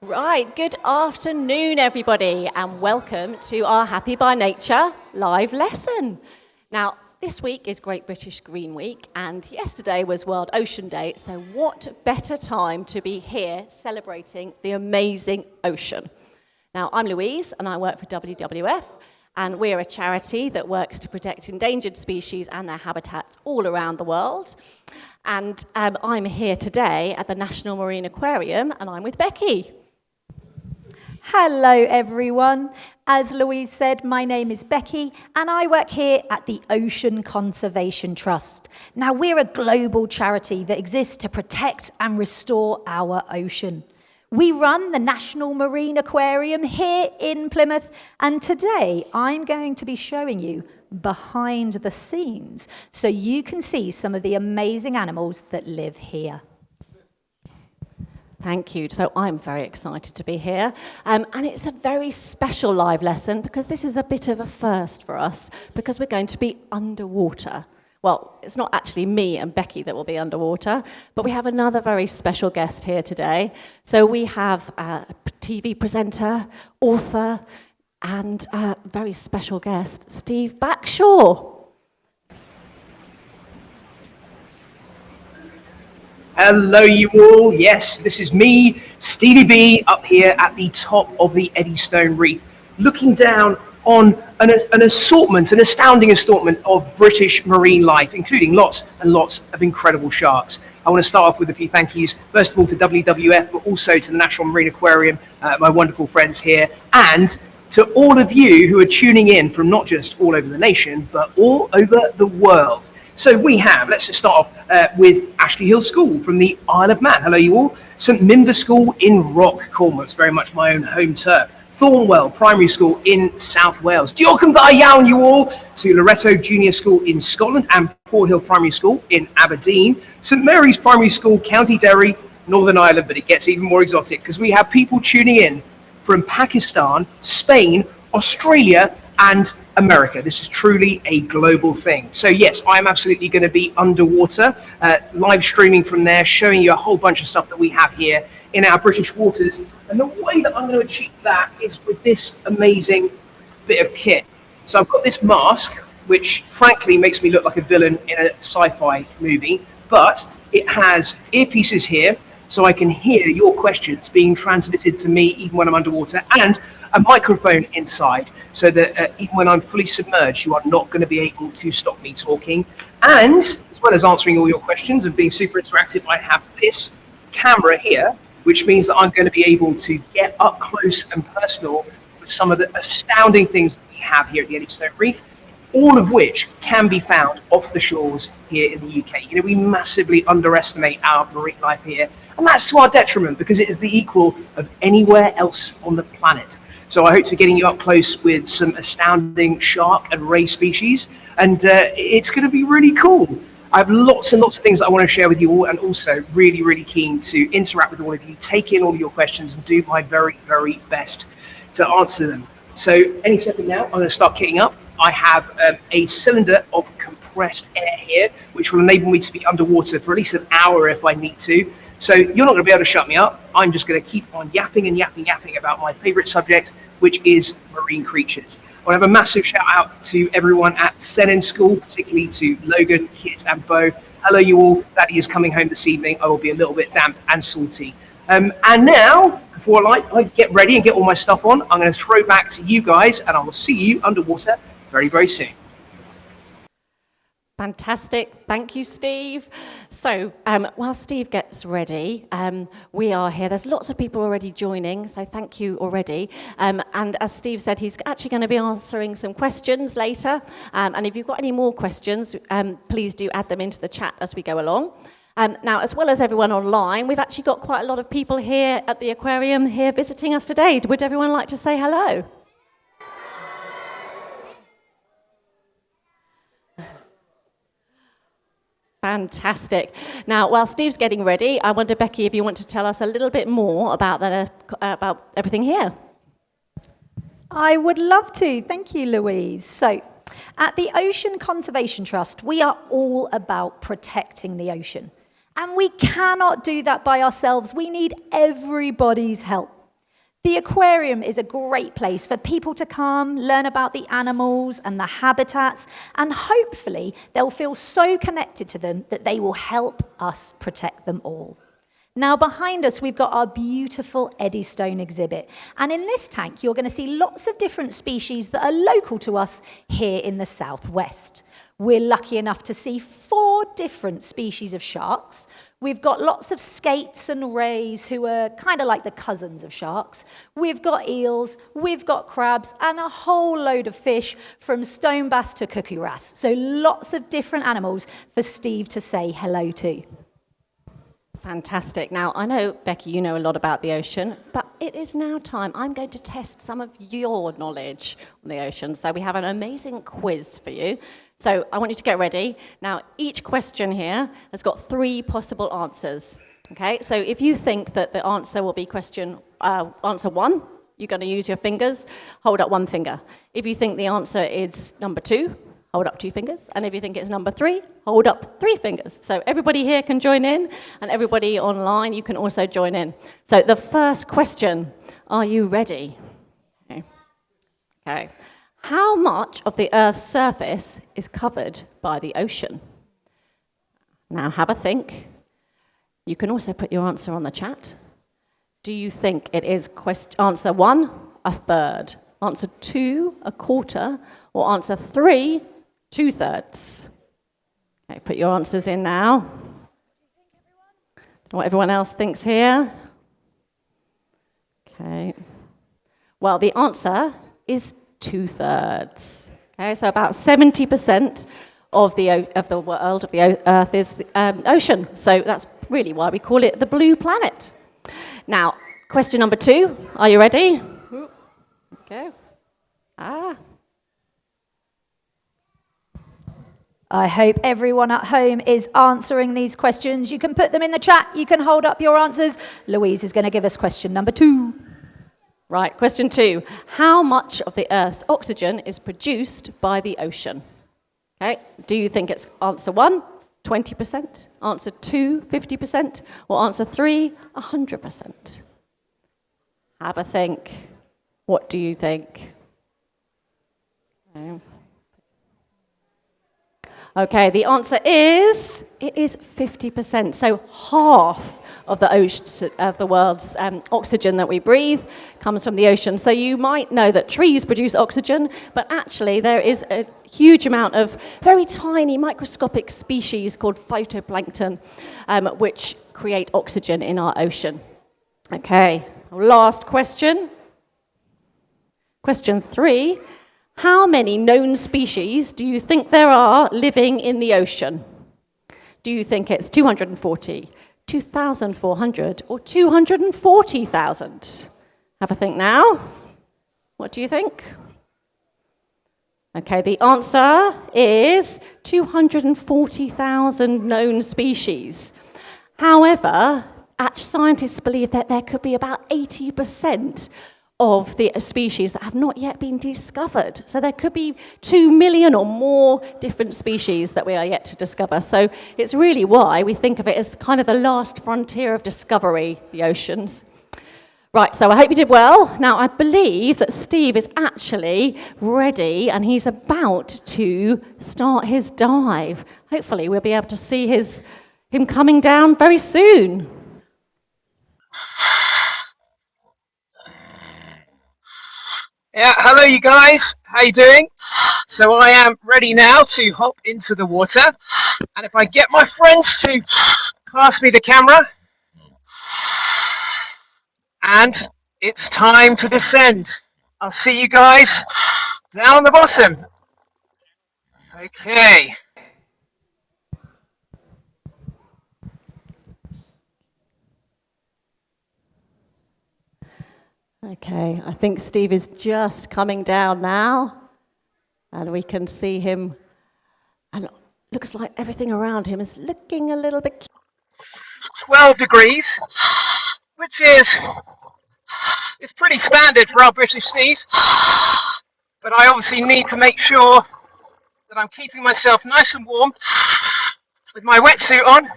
Right, good afternoon, everybody, and welcome to our Happy by Nature live lesson. Now, this week is Great British Green Week, and yesterday was World Ocean Day, so what better time to be here celebrating the amazing ocean? Now, I'm Louise, and I work for WWF, and we're a charity that works to protect endangered species and their habitats all around the world. And I'm here today at the National Marine Aquarium, and I'm with Becky. Hello everyone. As Louise said, my name is Becky and I work here at the Ocean Conservation Trust. Now we're a global charity that exists to protect and restore our ocean. We run the National Marine Aquarium here in Plymouth, and today I'm going to be showing you behind the scenes so you can see some of the amazing animals that live here. Thank you. So I'm very excited to be here. And it's a very special live lesson because this is a bit of a first for us because we're going to be underwater. Well, it's not actually me and Becky that will be underwater, but we have another very special guest here today. So we have a TV presenter, author, and a very special guest, Steve Backshall. Hello you all, yes, this is me, Stevie B, up here at the top of the Eddystone Reef, looking down on an astounding assortment of British marine life, including lots and lots of incredible sharks. I want to start off with a few thank yous, first of all to WWF, but also to the National Marine Aquarium, my wonderful friends here, and to all of you who are tuning in from not just all over the nation, but all over the world. So we have, let's just start off with Ashley Hill School from the Isle of Man. Hello you all. St Minver School in Rock, Cornwall. It's very much my own home turf. Thornwell Primary School in South Wales. Diolch yn fawr iawn you all to Loretto Junior School in Scotland and Port Hill Primary School in Aberdeen. St Mary's Primary School, County Derry, Northern Ireland, but it gets even more exotic because we have people tuning in from Pakistan, Spain, Australia, and America. This is truly a global thing. So yes, I'm absolutely going to be underwater, live streaming from there, showing you a whole bunch of stuff that we have here in our British waters. And the way that I'm going to achieve that is with this amazing bit of kit. So I've got this mask, which frankly makes me look like a villain in a sci-fi movie, but it has earpieces here, so I can hear your questions being transmitted to me even when I'm underwater, and a microphone inside, so that even when I'm fully submerged, you are not going to be able to stop me talking. And as well as answering all your questions and being super interactive, I have this camera here, which means that I'm going to be able to get up close and personal with some of the astounding things that we have here at the Eddystone Reef, all of which can be found off the shores here in the UK. You know, we massively underestimate our marine life here, and that's to our detriment because it is the equal of anywhere else on the planet. So I hope to getting you up close with some astounding shark and ray species, and it's going to be really cool. I have lots and lots of things that I want to share with you all, and also really, really keen to interact with all of you, take in all of your questions, and do my very, very best to answer them. So any second now, I'm going to start kitting up. I have a cylinder of compressed air here, which will enable me to be underwater for at least an hour if I need to. So you're not going to be able to shut me up. I'm just going to keep on yapping and yapping about my favorite subject, which is marine creatures. I want to have a massive shout out to everyone at Senin School, particularly to Logan, Kit, and Bo. Hello, you all. Daddy is coming home this evening. I will be a little bit damp and salty. And now, before I get ready and get all my stuff on, I'm going to throw back to you guys, and I will see you underwater very, very soon. Fantastic. Thank you, Steve. So while Steve gets ready, we are here. There's lots of people already joining, so thank you already. And as Steve said, he's actually going to be answering some questions later. And if you've got any more questions, please do add them into the chat as we go along. Now, as well as everyone online, we've actually got quite a lot of people here at the aquarium here visiting us today. Would everyone like to say hello? Fantastic. Now, while Steve's getting ready, I wonder, Becky, if you want to tell us a little bit more about everything here. I would love to. Thank you, Louise. So, at the Ocean Conservation Trust, we are all about protecting the ocean. And we cannot do that by ourselves. We need everybody's help. The aquarium is a great place for people to come, learn about the animals and the habitats, and hopefully they'll feel so connected to them that they will help us protect them all. Now behind us, we've got our beautiful Eddystone exhibit. And in this tank, you're going to see lots of different species that are local to us here in the southwest. We're lucky enough to see 4 different species of sharks. We've got lots of skates and rays who are kind of like the cousins of sharks. We've got eels, we've got crabs, and a whole load of fish from stone bass to cuckoo wrasse. So lots of different animals for Steve to say hello to. Fantastic. Now, I know, Becky, you know a lot about the ocean, but it is now time. I'm going to test some of your knowledge on the ocean. So we have an amazing quiz for you. So I want you to get ready. Now, each question here has got 3 possible answers. Okay, so if you think that the answer will be answer 1, you're going to use your fingers, hold up 1 finger. If you think the answer is number 2, hold up 2 fingers. And if you think it's number 3, hold up 3 fingers. So everybody here can join in, and everybody online, you can also join in. So the first question, are you ready? Okay. How much of the Earth's surface is covered by the ocean? Now have a think. You can also put your answer on the chat. Do you think it is answer 1, a third, answer 2, a quarter, or answer 3, 2/3? Okay, put your answers in now. What everyone else thinks here. Okay. Well, the answer is 2/3. Okay, so about 70% of the world, of the Earth, is ocean. So that's really why we call it the blue planet. Now, question number 2. Are you ready? Okay. I hope everyone at home is answering these questions. You can put them in the chat. You can hold up your answers. Louise is going to give us question number 2. Right, question 2. How much of the Earth's oxygen is produced by the ocean? Okay, do you think it's answer 1, 20%, answer 2, 50%, or answer 3, 100%? Have a think. What do you think? Okay, the answer is, it is 50%. So half of the ocean, of the world's oxygen that we breathe comes from the ocean. So you might know that trees produce oxygen, but actually there is a huge amount of very tiny microscopic species called phytoplankton, which create oxygen in our ocean. Okay, last question. Question 3. How many known species do you think there are living in the ocean? Do you think it's 240, 2,400, or 240,000? Have a think now. What do you think? Okay, the answer is 240,000 known species. However, scientists believe that there could be about 80% of the species that have not yet been discovered. So there could be 2 million or more different species that we are yet to discover. So it's really why we think of it as kind of the last frontier of discovery, the oceans. Right, so I hope you did well. Now, I believe that Steve is actually ready and he's about to start his dive. Hopefully we'll be able to see him coming down very soon. Yeah, hello you guys, how you doing? So I am ready now to hop into the water, and if I get my friends to pass me the camera, and it's time to descend. I'll see you guys down on the bottom. Okay. Okay, I think Steve is just coming down now, and we can see him, and it looks like everything around him is looking a little bit... 12 degrees, which is pretty standard for our British seas, but I obviously need to make sure that I'm keeping myself nice and warm with my wetsuit on,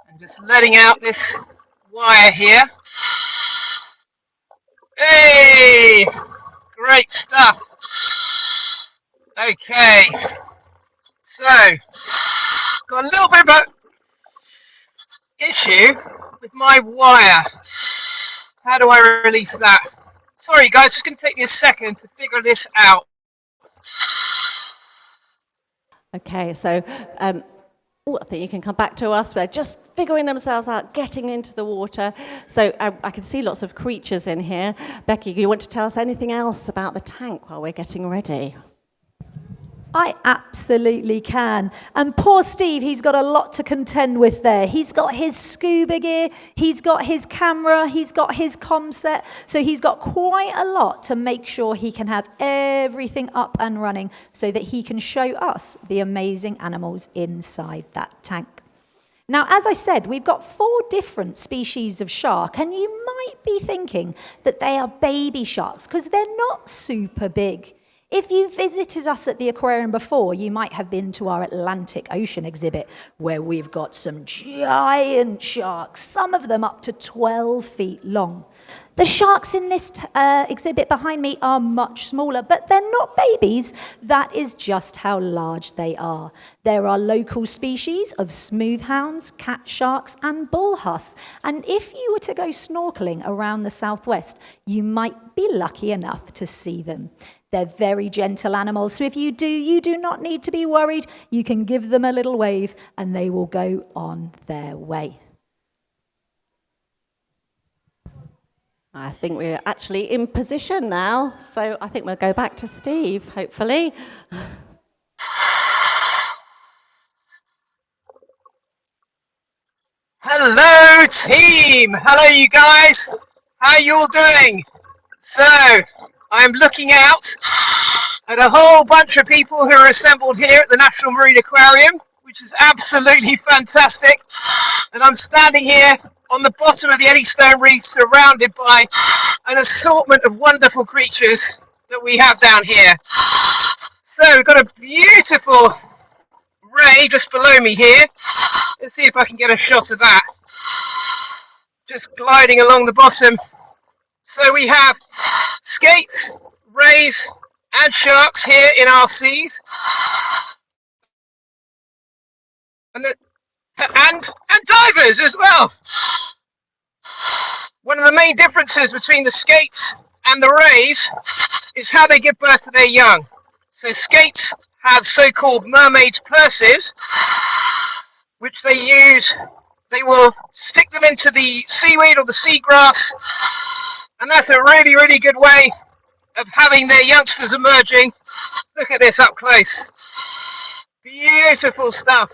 and just letting out this wire here. Hey, great stuff. Okay, so got a little bit of an issue with my wire. How do I release that? Sorry guys, it's going to take me a second to figure this out. Okay, so I think you can come back to us. They're just figuring themselves out, getting into the water. So I can see lots of creatures in here. Becky, do you want to tell us anything else about the tank while we're getting ready? I absolutely can. And poor Steve, he's got a lot to contend with there. He's got his scuba gear, he's got his camera, he's got his comm set. So he's got quite a lot to make sure he can have everything up and running so that he can show us the amazing animals inside that tank. Now, as I said, we've got 4 different species of shark, and you might be thinking that they are baby sharks because they're not super big. If you visited us at the aquarium before, you might have been to our Atlantic Ocean exhibit, where we've got some giant sharks, some of them up to 12 feet long. The sharks in this exhibit behind me are much smaller, but they're not babies. That is just how large they are. There are local species of smoothhounds, cat sharks, and bullhuss. And if you were to go snorkeling around the southwest, you might be lucky enough to see them. They're very gentle animals, so if you do not need to be worried. You can give them a little wave and they will go on their way. I think we're actually in position now, so I think we'll go back to Steve, hopefully. Hello team, hello you guys, how you all doing? So, I'm looking out at a whole bunch of people who are assembled here at the National Marine Aquarium, which is absolutely fantastic. And I'm standing here on the bottom of the Eddystone Reef, surrounded by an assortment of wonderful creatures that we have down here. So we've got a beautiful ray just below me here. Let's see if I can get a shot of that. Just gliding along the bottom. So we have skates, rays, and sharks here in our seas. And divers as well. One of the main differences between the skates and the rays is how they give birth to their young. So skates have so-called mermaid purses, which they use. They will stick them into the seaweed or the seagrass, and that's a really, really good way of having their youngsters emerging. Look at this up close. Beautiful stuff.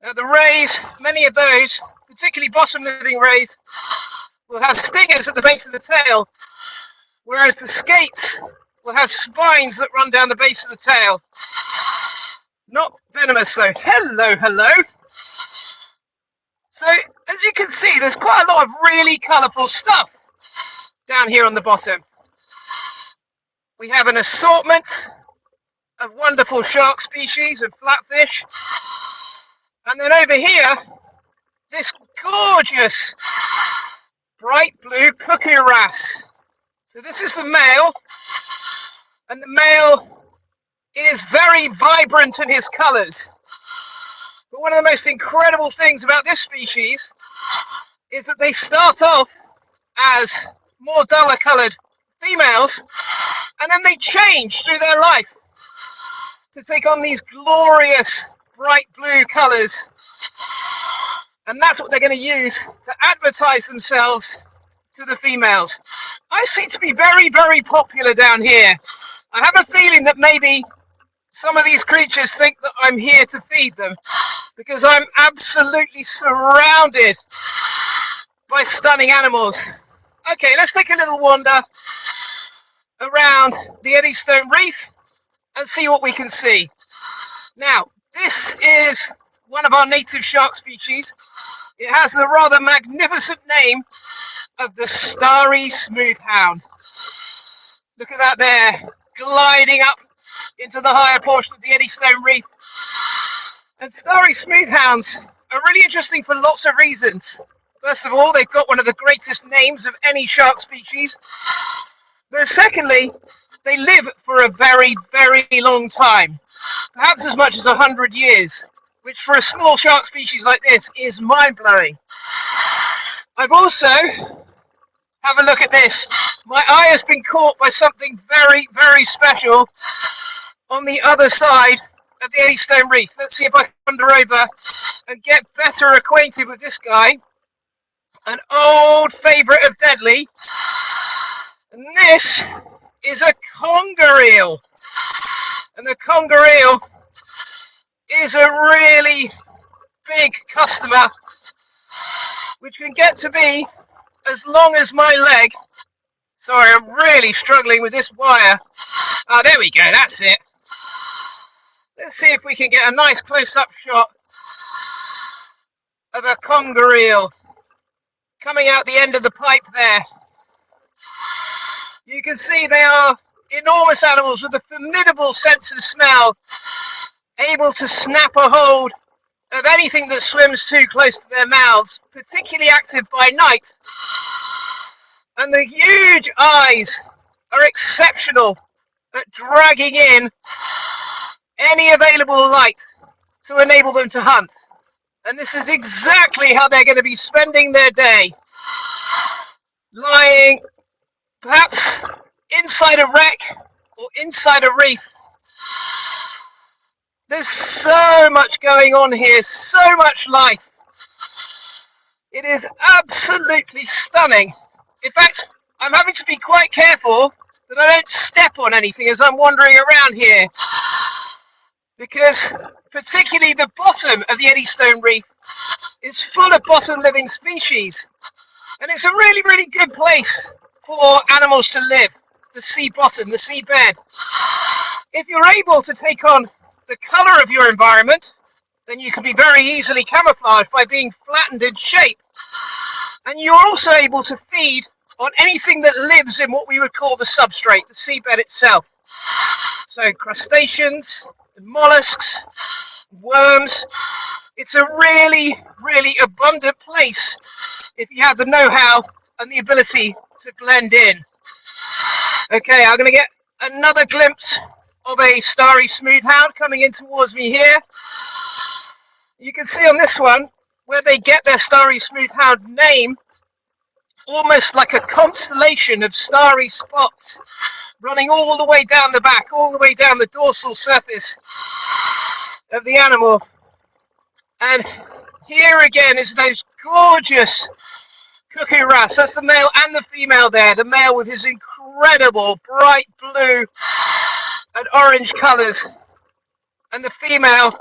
Now the rays, many of those, particularly bottom-living rays, will have stingers at the base of the tail, whereas the skates will have spines that run down the base of the tail. Not venomous though. Hello, hello. So, as you can see, there's quite a lot of really colourful stuff down here on the bottom. We have an assortment of wonderful shark species and flatfish. And then over here, this gorgeous bright blue cuckoo wrasse. So this is the male, and the male is very vibrant in his colours. But one of the most incredible things about this species is that they start off as more duller coloured females, and then they change through their life to take on these glorious bright blue colours, and that's what they're going to use to advertise themselves to the females. I seem to be very, very popular down here. I have a feeling that maybe some of these creatures think that I'm here to feed them, because I'm absolutely surrounded by stunning animals. Okay, let's take a little wander around the Eddystone Reef and see what we can see. Now, this is one of our native shark species. It has the rather magnificent name of the starry smoothhound. Look at that there, gliding up into the higher portion of the Eddystone Reef. And starry smoothhounds are really interesting for lots of reasons. First of all, they've got one of the greatest names of any shark species. But secondly, they live for a very, very long time, perhaps as much as 100 years, which for a small shark species like this is mind-blowing. I've also, have a look at this. My eye has been caught by something very, very special on the other side of the Eddystone Reef. Let's see if I can wander over and get better acquainted with this guy. An old favourite of Deadly. And this is a conger eel. And the conger eel is a really big customer, which can get to be as long as my leg. Sorry, I'm really struggling with this wire. Oh, there we go, that's it. Let's see if we can get a nice close-up shot of a conger eel coming out the end of the pipe there. You can see they are enormous animals with a formidable sense of smell, able to snap a hold of anything that swims too close to their mouths, particularly active by night. And the huge eyes are exceptional at dragging in any available light to enable them to hunt. And this is exactly how they're going to be spending their day. Lying perhaps inside a wreck or inside a reef. There's so much going on here, so much life. It is absolutely stunning. In fact, I'm having to be quite careful that I don't step on anything as I'm wandering around here. Because particularly the bottom of the Eddystone Reef is full of bottom living species. And it's a really, really good place for animals to live, the sea bottom, the sea bed. If you're able to take on the colour of your environment, then you can be very easily camouflaged by being flattened in shape. And you're also able to feed on anything that lives in what we would call the substrate, the seabed itself. So crustaceans, mollusks, worms. It's a really, really abundant place if you have the know-how and the ability to blend in. Okay, I'm going to get another glimpse of a starry smoothhound coming in towards me here. You can see on this one where they get their starry smoothhound name, almost like a constellation of starry spots running all the way down the back, all the way down the dorsal surface of the animal. And here again is those gorgeous cuckoo wrasps. That's the male and the female there. The male with his incredible bright blue and orange colours. And the female,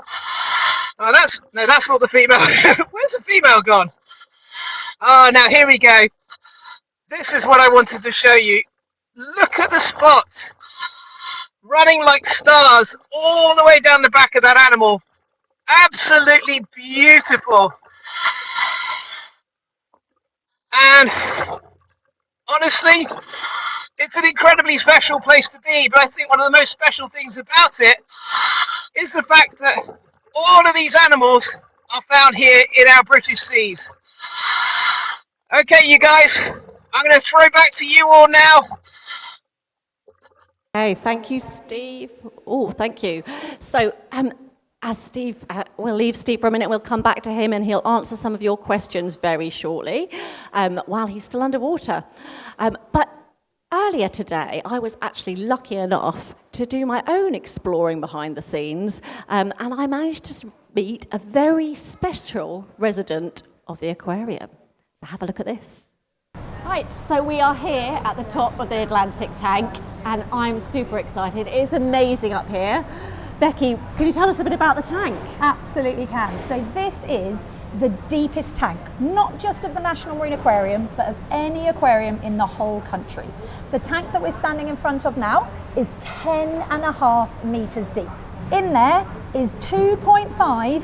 oh, that's not the female. Where's the female gone? Oh, now here we go. This is what I wanted to show you. Look at the spots running like stars all the way down the back of that animal. Absolutely beautiful. And honestly, it's an incredibly special place to be, but I think one of the most special things about it is the fact that all of these animals are found here in our British seas. Okay, you guys, I'm going to throw back to you all now. Hey, thank you, Steve. Oh, thank you. So, as Steve, we'll leave Steve for a minute. We'll come back to him and he'll answer some of your questions very shortly while he's still underwater. But earlier today, I was actually lucky enough to do my own exploring behind the scenes, and I managed to meet a very special resident of the aquarium. So have a look at this. Right, so we are here at the top of the Atlantic tank, and I'm super excited. It's amazing up here. Becky, can you tell us a bit about the tank? Absolutely can. So this is the deepest tank, not just of the National Marine Aquarium, but of any aquarium in the whole country. The tank that we're standing in front of now is 10.5 meters deep. In there is 2.5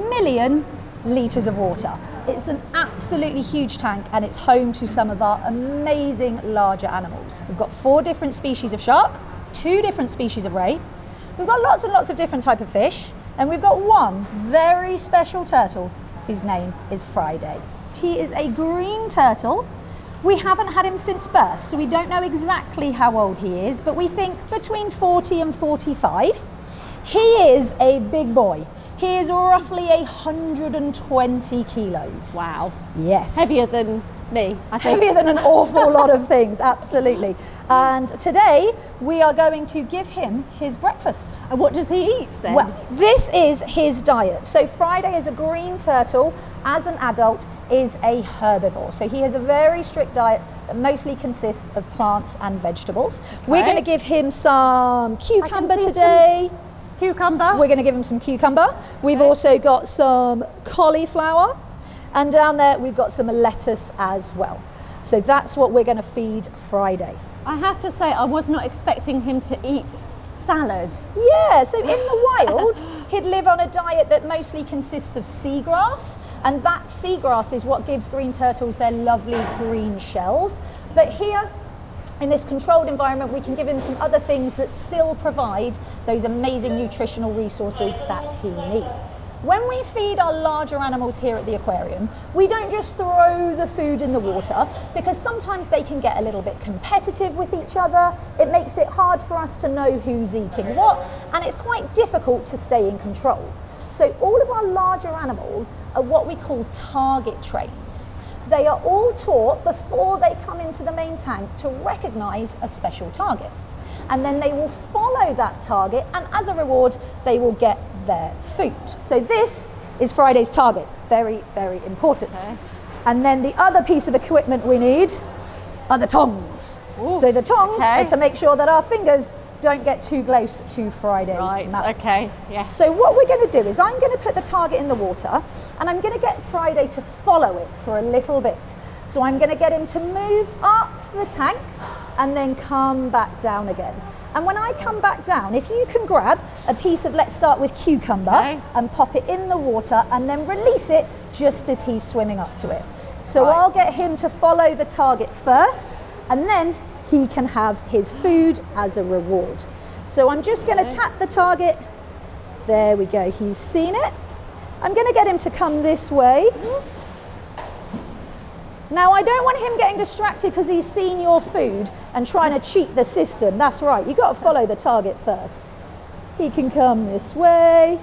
million litres of water. It's an absolutely huge tank, and it's home to some of our amazing larger animals. We've got 4 different species of shark, 2 different species of ray. We've got lots and lots of different type of fish, and we've got one very special turtle whose name is Friday. He is a green turtle. We haven't had him since birth, so we don't know exactly how old he is, but we think between 40 and 45. He is a big boy. He is roughly 120 kilos. Wow. Yes. Heavier than me, I think. Heavier than an awful lot of things, absolutely. And today we are going to give him his breakfast. And what does he eat then? Well, this is his diet. So Friday is a green turtle, as an adult, is a herbivore. So he has a very strict diet that mostly consists of plants and vegetables. We're going to give him some cucumber today. Cucumber? We're going to give him some cucumber. We've also got some cauliflower. And down there we've got some lettuce as well. So that's what we're going to feed Friday. I have to say, I was not expecting him to eat salad. Yeah, so in the wild, he'd live on a diet that mostly consists of seagrass, and that seagrass is what gives green turtles their lovely green shells. But here, in this controlled environment, we can give him some other things that still provide those amazing nutritional resources that he needs. When we feed our larger animals here at the aquarium, we don't just throw the food in the water, because sometimes they can get a little bit competitive with each other. It makes it hard for us to know who's eating what, and it's quite difficult to stay in control. So all of our larger animals are what we call target trained. They are all taught before they come into the main tank to recognize a special target. And then they will follow that target, and as a reward, they will get their food. So this is Friday's target. Very, very important. Okay. And then the other piece of equipment we need are the tongs. Ooh, so the tongs are to make sure that our fingers don't get too close to Friday's mouth. Okay, yes. So what we're going to do is I'm going to put the target in the water, and I'm going to get Friday to follow it for a little bit. So I'm going to get him to move up the tank and then come back down again. And when I come back down, if you can grab a piece of, let's start with cucumber, and pop it in the water and then release it just as he's swimming up to it. So I'll get him to follow the target first, and then he can have his food as a reward. So I'm just going to tap the target. There we go, he's seen it. I'm going to get him to come this way. Now, I don't want him getting distracted because he's seen your food and trying to cheat the system. That's right, you've got to follow the target first. He can come this way.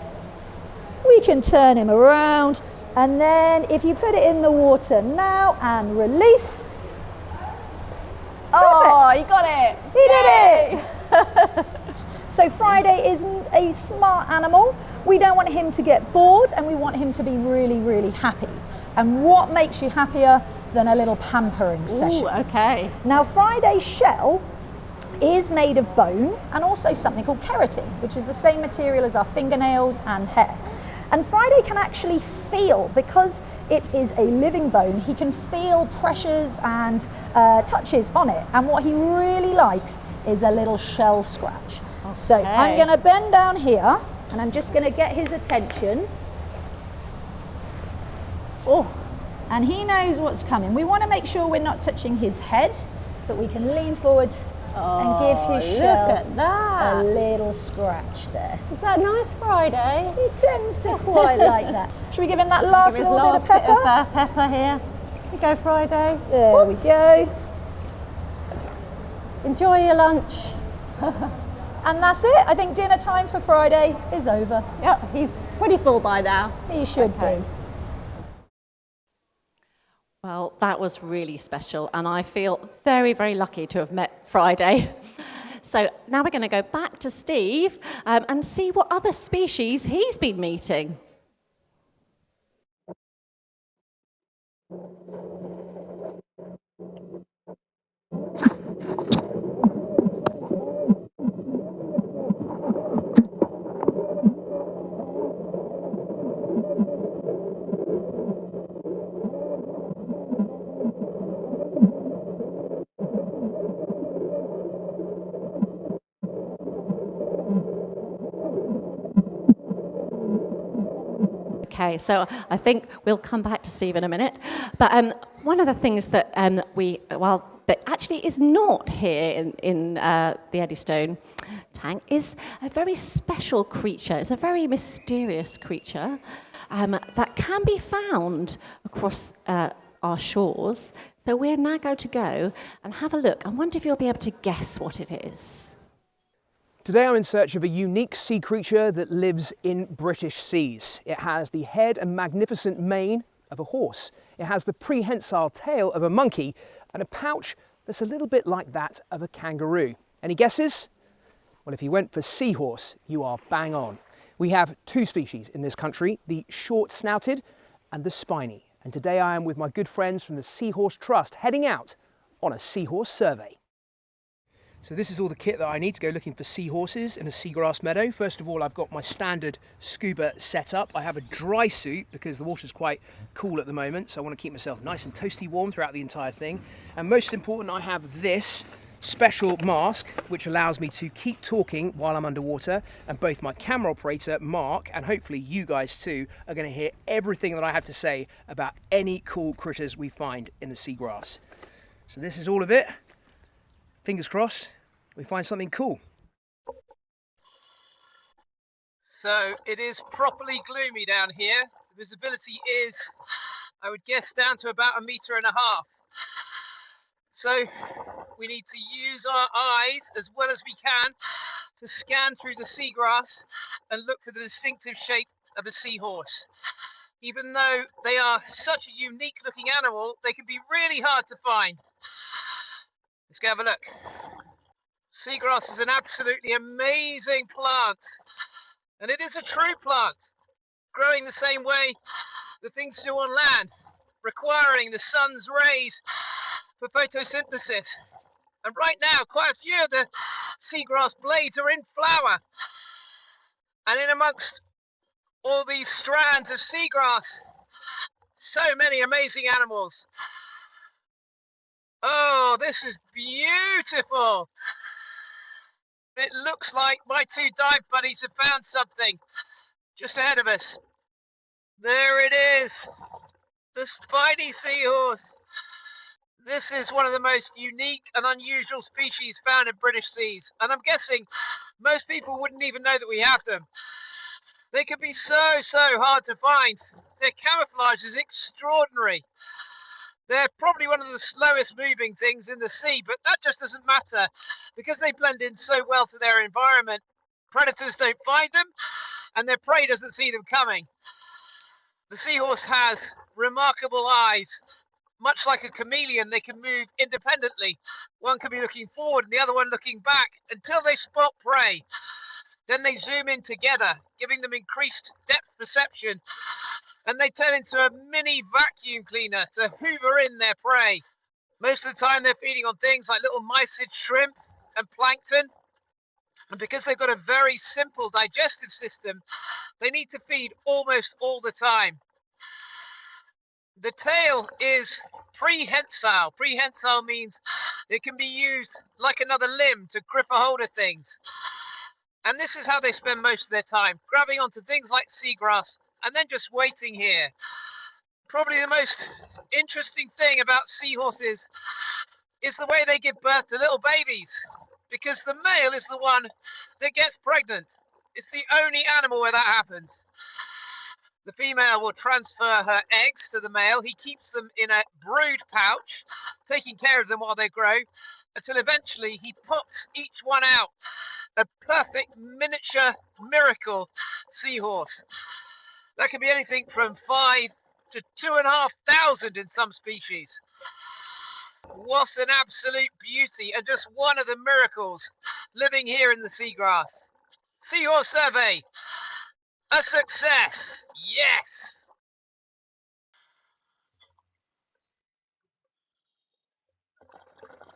We can turn him around. And then if you put it in the water now and release. Oh, you got it. He did it. So Friday is a smart animal. We don't want him to get bored, and we want him to be really, really happy. And what makes you happier than a little pampering session? Ooh, okay. Now, Friday's shell is made of bone and also something called keratin, which is the same material as our fingernails and hair. And Friday can actually feel, because it is a living bone, he can feel pressures and touches on it. And what he really likes is a little shell scratch. Okay. So I'm going to bend down here, and I'm just going to get his attention. Oh, and he knows what's coming. We want to make sure we're not touching his head, but we can lean forwards and give his shell a little scratch there. Is that nice, Friday? He tends to quite like that. Should we give him that last little bit of pepper? Bit of pepper here. Here you go, Friday. There we go. Enjoy your lunch. And that's it. I think dinner time for Friday is over. Yep, he's pretty full by now. He should be. Well, that was really special, and I feel very, very lucky to have met Friday. So now we're going to go back to Steve and see what other species he's been meeting. Okay, so I think we'll come back to Steve in a minute. But one of the things that that actually is not here in the Eddystone tank is a very special creature. It's a very mysterious creature. that can be found across our shores. So we're now going to go and have a look. I wonder if you'll be able to guess what it is. Today I'm in search of a unique sea creature that lives in British seas. It has the head and magnificent mane of a horse. It has the prehensile tail of a monkey and a pouch that's a little bit like that of a kangaroo. Any guesses? Well, if you went for seahorse, you are bang on. We have two species in this country, the short-snouted and the spiny. And today I am with my good friends from the Seahorse Trust heading out on a seahorse survey. So this is all the kit that I need to go looking for seahorses in a seagrass meadow. First of all, I've got my standard scuba setup. I have a dry suit because the water's quite cool at the moment, so I want to keep myself nice and toasty warm throughout the entire thing. And most important, I have this special mask which allows me to keep talking while I'm underwater, and both my camera operator Mark and hopefully you guys too are going to hear everything that I have to say about any cool critters we find in the seagrass. So this is all of it. Fingers crossed we find something cool. So it is properly gloomy down here. The visibility is, I would guess, down to about 1.5 meters. So we need to use our eyes as well as we can to scan through the seagrass and look for the distinctive shape of a seahorse. Even though they are such a unique looking animal, they can be really hard to find. Let's go have a look. Seagrass is an absolutely amazing plant, and it is a true plant, growing the same way the things do on land, requiring the sun's rays for photosynthesis. And right now, quite a few of the seagrass blades are in flower. And in amongst all these strands of seagrass, so many amazing animals. Oh, this is beautiful. It looks like my two dive buddies have found something just ahead of us. There it is, the spiny seahorse. This is one of the most unique and unusual species found in British seas, and I'm guessing most people wouldn't even know that we have them. They can be so hard to find. Their camouflage is extraordinary. They're probably one of the slowest moving things in the sea, but that just doesn't matter because they blend in so well to their environment. Predators don't find them, and their prey doesn't see them coming. The seahorse has remarkable eyes. Much like a chameleon, they can move independently. One can be looking forward and the other one looking back until they spot prey. Then they zoom in together, giving them increased depth perception, and they turn into a mini vacuum cleaner to hoover in their prey. Most of the time they're feeding on things like little mysid shrimp and plankton, and because they've got a very simple digestive system, they need to feed almost all the time. The tail is prehensile. Prehensile means it can be used like another limb to grip a hold of things. And this is how they spend most of their time, grabbing onto things like seagrass and then just waiting here. Probably the most interesting thing about seahorses is the way they give birth to little babies, because the male is the one that gets pregnant. It's the only animal where that happens. The female will transfer her eggs to the male. He keeps them in a brood pouch, taking care of them while they grow, until eventually he pops each one out. A perfect miniature miracle seahorse. That can be anything from 5 to 2,500 in some species. What an absolute beauty, and just one of the miracles living here in the seagrass. Seahorse survey, a success. Yes!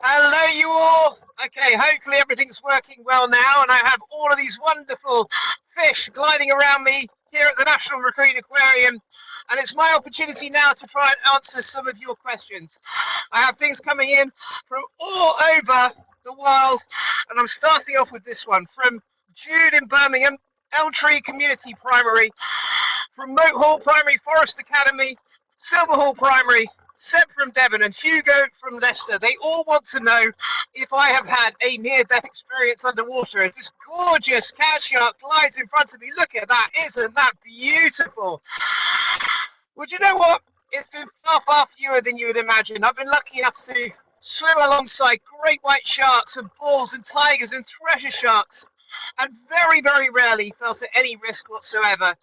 Hello you all! Okay, hopefully everything's working well now, and I have all of these wonderful fish gliding around me here at the National Marine Aquarium, and it's my opportunity now to try and answer some of your questions. I have things coming in from all over the world, and I'm starting off with this one from Jude in Birmingham, Elmtree Community Primary, from Moat Hall Primary Forest Academy, Silver Hall Primary, Seb from Devon and Hugo from Leicester, they all want to know if I have had a near-death experience underwater as this gorgeous cat shark glides in front of me. Look at that, isn't that beautiful? Well, do you know what? It's been far, far fewer than you would imagine. I've been lucky enough to swim alongside great white sharks and bulls and tigers and thresher sharks, and very, very rarely felt at any risk whatsoever.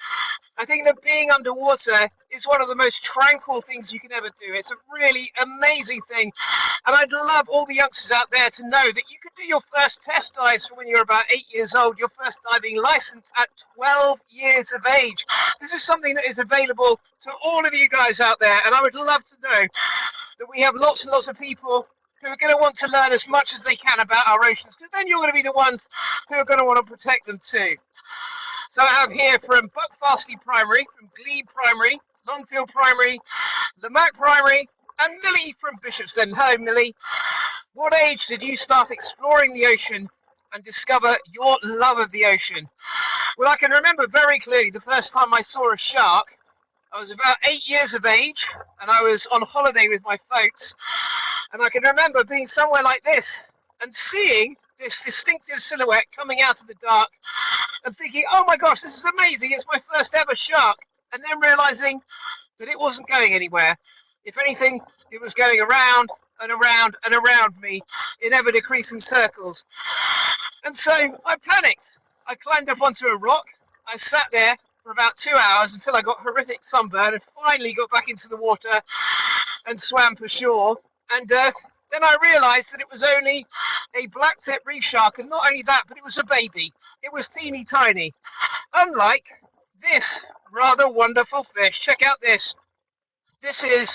I think that being underwater is one of the most tranquil things you can ever do. It's a really amazing thing. And I'd love all the youngsters out there to know that you could do your first test dives when you're about 8 years old, your first diving license at 12 years of age. This is something that is available to all of you guys out there. And I would love to know that we have lots and lots of people who are going to want to learn as much as they can about our oceans, because then you're going to be the ones who are going to want to protect them too. So I have here from Buckfastleigh Primary, from Glebe Primary, Lonsdale Primary, Lamac Primary, and Millie from Bishopston. Hello, Millie. What age did you start exploring the ocean and discover your love of the ocean? Well, I can remember very clearly the first time I saw a shark. I was about 8 years of age, and I was on holiday with my folks. And I can remember being somewhere like this and seeing this distinctive silhouette coming out of the dark and thinking, oh my gosh, this is amazing, it's my first ever shark. And then realizing that it wasn't going anywhere. If anything, it was going around and around and around me in ever decreasing circles. And so I panicked. I climbed up onto a rock. I sat there for about 2 hours until I got horrific sunburn and finally got back into the water and swam for shore. And then I realised that it was only a black-tip reef shark, and not only that, but it was a baby. It was teeny tiny. Unlike this rather wonderful fish. Check out this. This is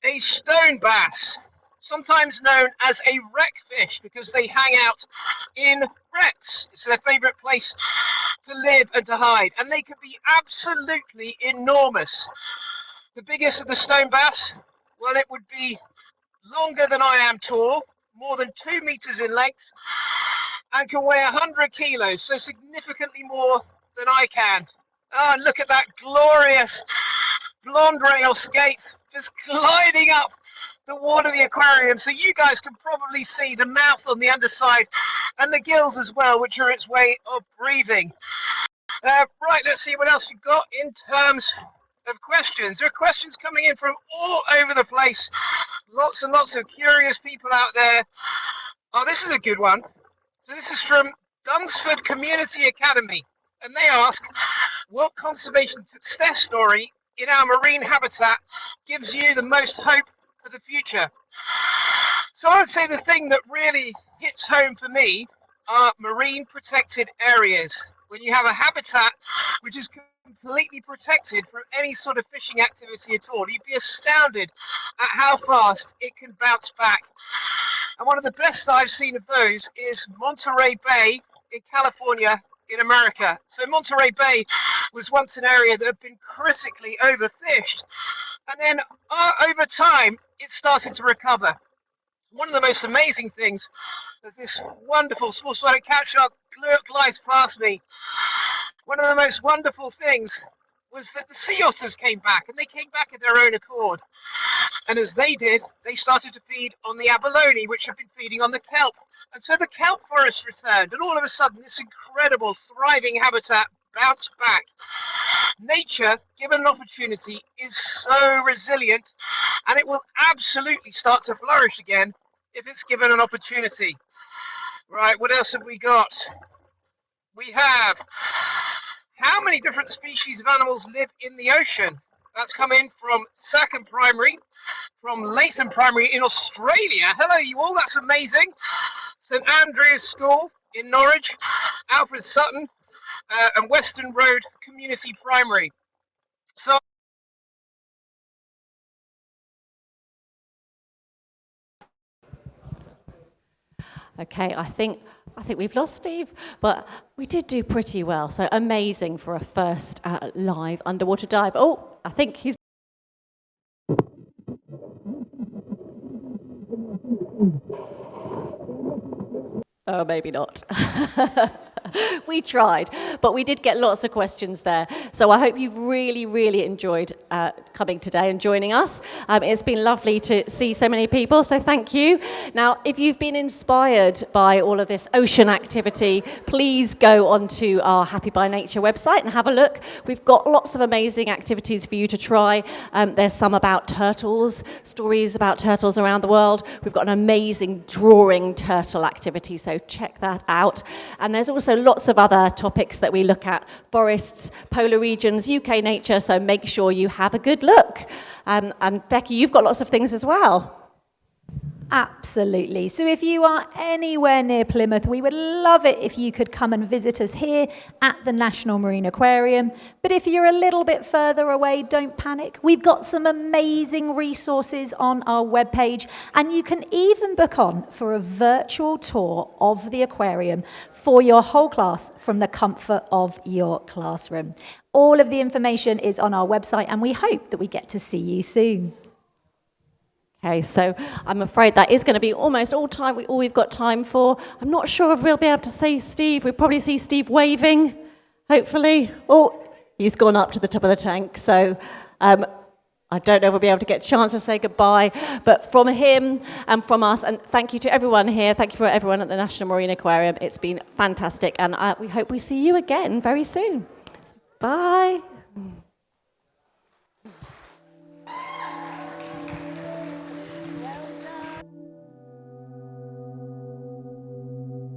a stone bass, sometimes known as a wreck fish, because they hang out in wrecks. It's their favourite place to live and to hide, and they can be absolutely enormous. The biggest of the stone bass, well, it would be longer than I am tall, more than 2 meters in length, and can weigh 100 kilos, so significantly more than I can. Oh, and look at that glorious blonde rail skate just gliding up the wall of the aquarium, so you guys can probably see the mouth on the underside and the gills as well, which are its way of breathing. Right, let's see what else we've got in terms of questions. There are questions coming in from all over the place. Lots and lots of curious people out there. Oh, this is a good one. So this is from Dunsford Community Academy. And they ask, what conservation success story in our marine habitat gives you the most hope for the future? So I would say the thing that really hits home for me are marine protected areas. When you have a habitat which is completely protected from any sort of fishing activity at all, you'd be astounded at how fast it can bounce back. And one of the best I've seen of those is Monterey Bay in California in America. So Monterey Bay was once an area that had been critically overfished, and then over time it started to recover. One of the most amazing things as this wonderful small-spotted cat shark glides past me, one of the most wonderful things was that the sea otters came back, and they came back of their own accord. And as they did, they started to feed on the abalone, which had been feeding on the kelp. And so the kelp forest returned, and all of a sudden this incredible thriving habitat bounced back. Nature, given an opportunity, is so resilient, and it will absolutely start to flourish again if it's given an opportunity. Right, what else have we got? We have, how many different species of animals live in the ocean? That's come in from Sackham Primary, from Latham Primary in Australia. Hello, you all, that's amazing. St Andrew's School in Norwich, Alfred Sutton, and Western Road Community Primary. So, Okay, I think we've lost Steve, but we did do pretty well. So amazing for a first live underwater dive. Oh, I think he's. Oh, maybe not. We tried, but we did get lots of questions there. So I hope you've really, really enjoyed coming today and joining us. It's been lovely to see so many people, so thank you. Now, if you've been inspired by all of this ocean activity, please go onto our Happy by Nature website and have a look. We've got lots of amazing activities for you to try. There's some about turtles, stories about turtles around the world. We've got an amazing drawing turtle activity, so check that out. And there's also lots of other topics that we look at: forests, polar regions, UK nature, so make sure you have a good look. And Becky, you've got lots of things as well. Absolutely. So if you are anywhere near Plymouth, we would love it if you could come and visit us here at the National Marine Aquarium. But if you're a little bit further away, don't panic. We've got some amazing resources on our webpage, and you can even book on for a virtual tour of the aquarium for your whole class from the comfort of your classroom. All of the information is on our website, and we hope that we get to see you soon. Okay, so I'm afraid that is going to be almost all we've got time for. I'm not sure if we'll be able to see Steve. We'll probably see Steve waving, hopefully. Oh, he's gone up to the top of the tank, so I don't know if we'll be able to get a chance to say goodbye. But from him and from us, and thank you to everyone here. Thank you for everyone at the National Marine Aquarium. It's been fantastic, and we hope we see you again very soon. Bye.